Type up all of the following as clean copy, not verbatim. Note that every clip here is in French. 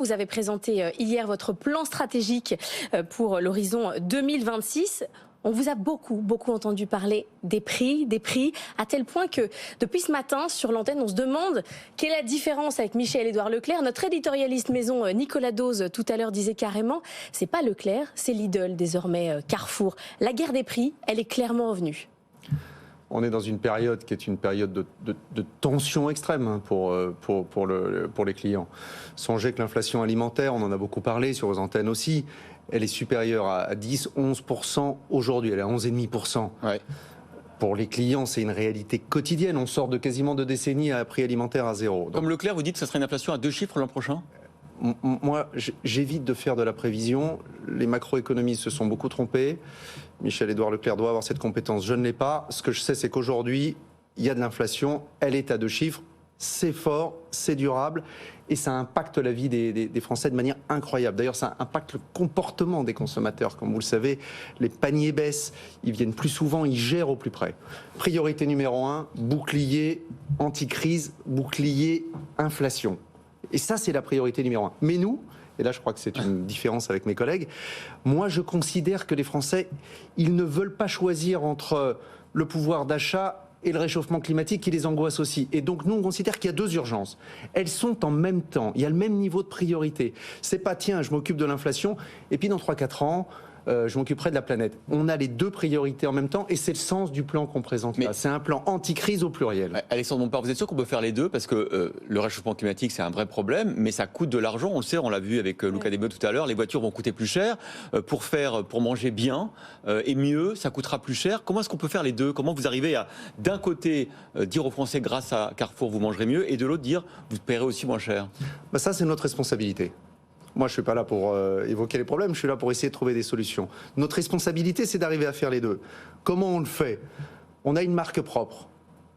Vous avez présenté hier votre plan stratégique pour l'horizon 2026. On vous a beaucoup entendu parler des prix, à tel point que depuis ce matin, sur l'antenne, on se demande quelle est la différence avec Michel-Édouard Leclerc. Notre éditorialiste maison, Nicolas Dose, tout à l'heure disait carrément, c'est pas Leclerc, c'est Lidl, désormais Carrefour. La guerre des prix, elle est clairement revenue. On est dans une période qui est une période de tension extrême pour les clients. Songez que l'inflation alimentaire, on en a beaucoup parlé sur vos antennes aussi, elle est supérieure à 10-11% aujourd'hui, elle est à 11,5%. Ouais. Pour les clients, c'est une réalité quotidienne. On sort de quasiment 2 décennies à prix alimentaire à zéro. Donc, comme Leclerc, vous dites que ça serait une inflation à 2 chiffres l'an prochain ? Moi, j'évite de faire de la prévision. Les macroéconomistes se sont beaucoup trompés. Michel-Édouard Leclerc doit avoir cette compétence. Je ne l'ai pas. Ce que je sais, c'est qu'aujourd'hui, il y a de l'inflation. Elle est à 2 chiffres. C'est fort, c'est durable. Et ça impacte la vie des Français de manière incroyable. D'ailleurs, ça impacte le comportement des consommateurs. Comme vous le savez, les paniers baissent. Ils viennent plus souvent, ils gèrent au plus près. Priorité numéro 1, bouclier anti-crise, bouclier inflation. Et ça, c'est la priorité numéro 1. Mais nous, et là je crois que c'est une différence avec mes collègues, moi je considère que les Français, ils ne veulent pas choisir entre le pouvoir d'achat et le réchauffement climatique qui les angoisse aussi. Et donc nous on considère qu'il y a 2 urgences. Elles sont en même temps, il y a le même niveau de priorité. C'est pas tiens, je m'occupe de l'inflation et puis dans 3-4 ans, je m'occuperai de la planète. On a les 2 priorités en même temps et c'est le sens du plan qu'on présente là. C'est un plan anti-crise au pluriel. Alexandre Bompard, vous êtes sûr qu'on peut faire les deux? Parce que le réchauffement climatique, c'est un vrai problème, mais ça coûte de l'argent. On le sait, on l'a vu avec Luca Desbeux tout à l'heure. Les voitures vont coûter plus cher. Pour manger bien et mieux, ça coûtera plus cher. Comment est-ce qu'on peut faire les deux? Comment vous arrivez à, d'un côté, dire aux Français, grâce à Carrefour, vous mangerez mieux, et de l'autre, dire, vous paierez aussi moins cher? Ça, c'est notre responsabilité. Moi, je ne suis pas là pour évoquer les problèmes, je suis là pour essayer de trouver des solutions. Notre responsabilité, c'est d'arriver à faire les deux. Comment on le fait? On a une marque propre.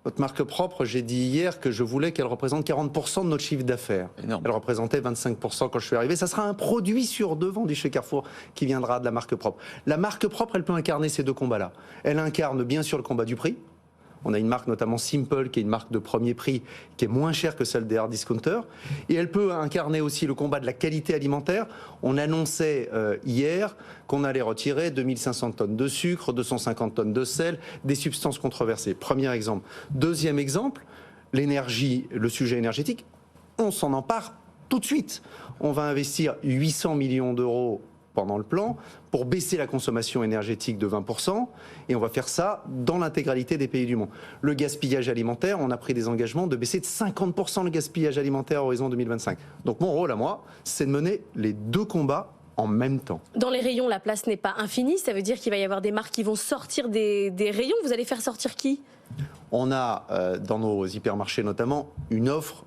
Notre marque propre, j'ai dit hier que je voulais qu'elle représente 40% de notre chiffre d'affaires. Elle représentait 25% quand je suis arrivé. Ça sera un produit sur 2 vendu chez Carrefour qui viendra de la marque propre. La marque propre, elle peut incarner ces 2 combats-là. Elle incarne bien sûr le combat du prix. On a une marque notamment Simple, qui est une marque de premier prix, qui est moins chère que celle des hard discounters. Et elle peut incarner aussi le combat de la qualité alimentaire. On annonçait hier qu'on allait retirer 2500 tonnes de sucre, 250 tonnes de sel, des substances controversées. Premier exemple. Deuxième exemple, l'énergie, le sujet énergétique, on s'en empare tout de suite. On va investir 800 millions d'euros pendant le plan, pour baisser la consommation énergétique de 20%, et on va faire ça dans l'intégralité des pays du monde. Le gaspillage alimentaire, on a pris des engagements de baisser de 50% le gaspillage alimentaire à horizon 2025. Donc mon rôle à moi, c'est de mener les 2 combats en même temps. Dans les rayons, la place n'est pas infinie, ça veut dire qu'il va y avoir des marques qui vont sortir des rayons. Vous allez faire sortir qui? On a, dans nos hypermarchés notamment, une offre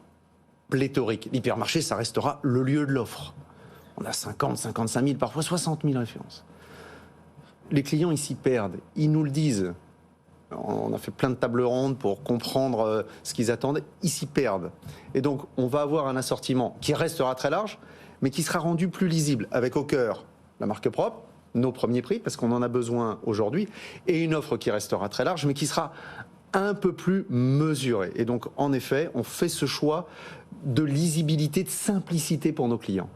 pléthorique. L'hypermarché, ça restera le lieu de l'offre. On a 50, 55 000, parfois 60 000 références. Les clients, ils s'y perdent. Ils nous le disent. On a fait plein de tables rondes pour comprendre ce qu'ils attendaient. Ils s'y perdent. Et donc, on va avoir un assortiment qui restera très large, mais qui sera rendu plus lisible, avec au cœur la marque propre, nos premiers prix, parce qu'on en a besoin aujourd'hui, et une offre qui restera très large, mais qui sera un peu plus mesurée. Et donc, en effet, on fait ce choix de lisibilité, de simplicité pour nos clients.